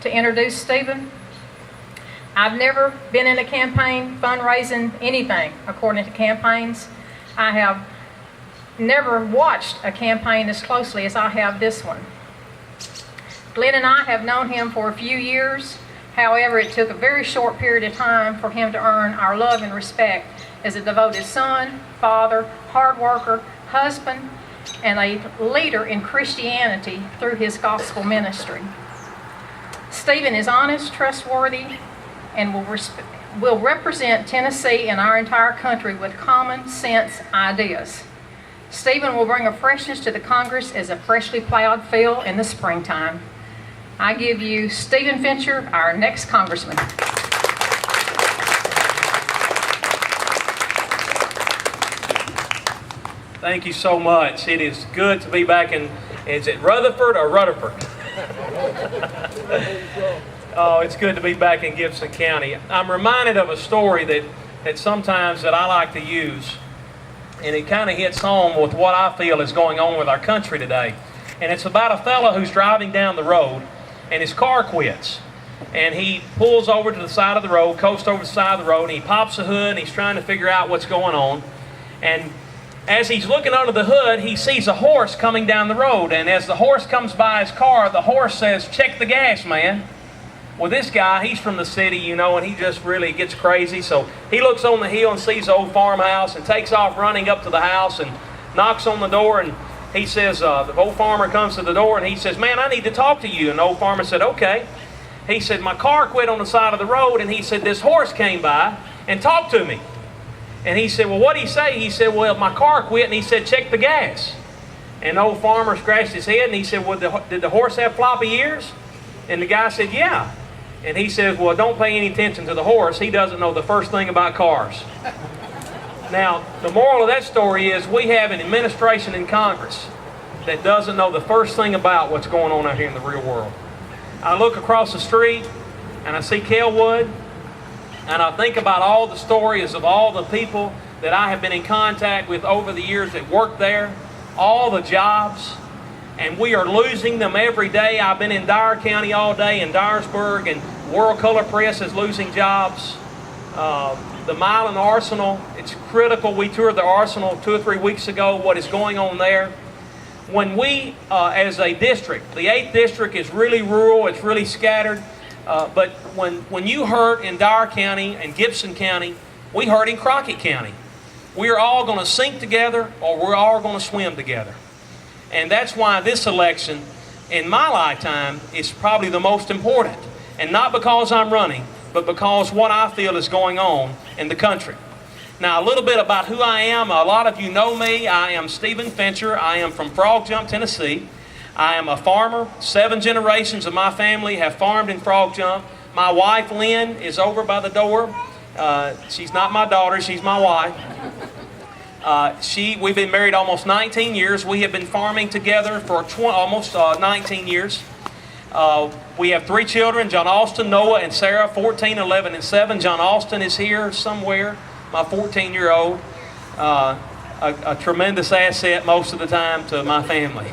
to introduce Stephen. I've never been in a campaign, fundraising, anything according to campaigns. I have never watched a campaign as closely as I have this one. Glenn and I have known him for a few years. However, it took a very short period of time for him to earn our love and respect as a devoted son, father, hard worker, husband, and a leader in Christianity through his gospel ministry. Stephen is honest, trustworthy, and will represent Tennessee and our entire country with common sense ideas. Stephen will bring a freshness to the Congress as a freshly plowed field in the springtime. I give you Stephen Fincher, our next congressman. Thank you so much. It is good to be back in, is it Rutherford or Rutherford? Oh, it's good to be back in Gibson County. I'm reminded of a story that sometimes that I like to use, and it kind of hits home with what I feel is going on with our country today. And it's about a fellow who's driving down the road, and his car quits. And he pulls over to the side of the road, coasts over the side of the road, and he pops the hood, and he's trying to figure out what's going on. And as he's looking under the hood, he sees a horse coming down the road. And as the horse comes by his car, the horse says, "Check the gas, man." Well, this guy, he's from the city, you know, and he just really gets crazy. So he looks on the hill and sees the old farmhouse and takes off running up to the house and knocks on the door. And he says, the old farmer comes to the door and he says, "Man, I need to talk to you." And the old farmer said, "Okay." He said, "My car quit on the side of the road." And he said, "This horse came by and talked to me." And he said, "Well, what did he say?" He said, "Well, my car quit," and he said, "Check the gas." And the old farmer scratched his head and he said, "Well, did the horse have floppy ears?" And the guy said, "Yeah." And he says, "Well, don't pay any attention to the horse. He doesn't know the first thing about cars." Now, the moral of that story is we have an administration in Congress that doesn't know the first thing about what's going on out here in the real world. I look across the street and I see Kelwood, and I think about all the stories of all the people that I have been in contact with over the years that work there, all the jobs, and we are losing them every day. I've been in Dyer County all day, in Dyersburg, and World Color Press is losing jobs. The Milan Arsenal, it's critical. We toured the Arsenal 2 or 3 weeks ago, what is going on there. When we, as a district, the 8th district is really rural, it's really scattered, but when you hurt in Dyer County and Gibson County, we hurt in Crockett County. We're all going to sink together, or we're all going to swim together. And that's why this election, in my lifetime, is probably the most important. And not because I'm running, but because what I feel is going on in the country. Now, a little bit about who I am. A lot of you know me. I am Stephen Fincher. I am from Frog Jump, Tennessee. I am a farmer. 7 generations of my family have farmed in Frog Jump. My wife, Lynn, is over by the door. She's not my daughter. She's my wife. We've been married almost 19 years. We have been farming together for almost 19 years. We have 3 children, John Austin, Noah, and Sarah, 14, 11, and 7. John Austin is here somewhere, my 14-year-old. A tremendous asset most of the time to my family.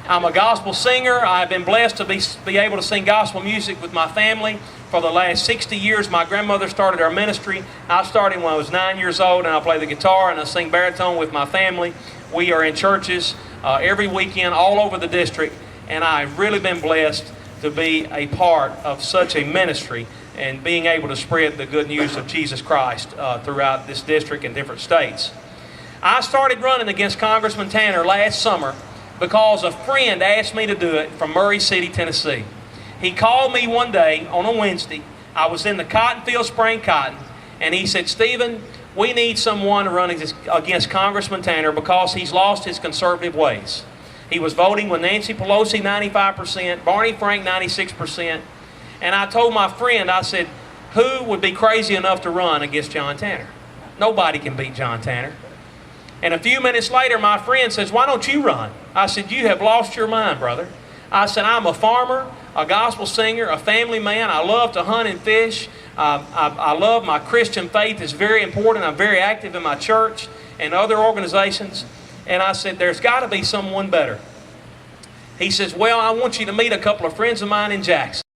I'm a gospel singer. I've been blessed to be able to sing gospel music with my family for the last 60 years. My grandmother started our ministry. I started when I was 9 years old, and I play the guitar and I sing baritone with my family. We are in churches every weekend all over the district, and I've really been blessed to be a part of such a ministry and being able to spread the good news of Jesus Christ throughout this district and different states. I started running against Congressman Tanner last summer because a friend asked me to do it from Murray City, Tennessee. He called me one day on a Wednesday. I was in the cotton field spraying cotton, and he said, "Stephen, we need someone to run against Congressman Tanner because he's lost his conservative ways. He was voting with Nancy Pelosi 95%, Barney Frank 96%. And I told my friend, I said, "Who would be crazy enough to run against John Tanner? Nobody can beat John Tanner." And a few minutes later, my friend says, "Why don't you run?" I said, "You have lost your mind, brother." I said, "I'm a farmer, a gospel singer, a family man. I love to hunt and fish. I love my Christian faith. It's very important. I'm very active in my church and other organizations." And I said, "There's got to be someone better." He says, "Well, I want you to meet a couple of friends of mine in Jackson."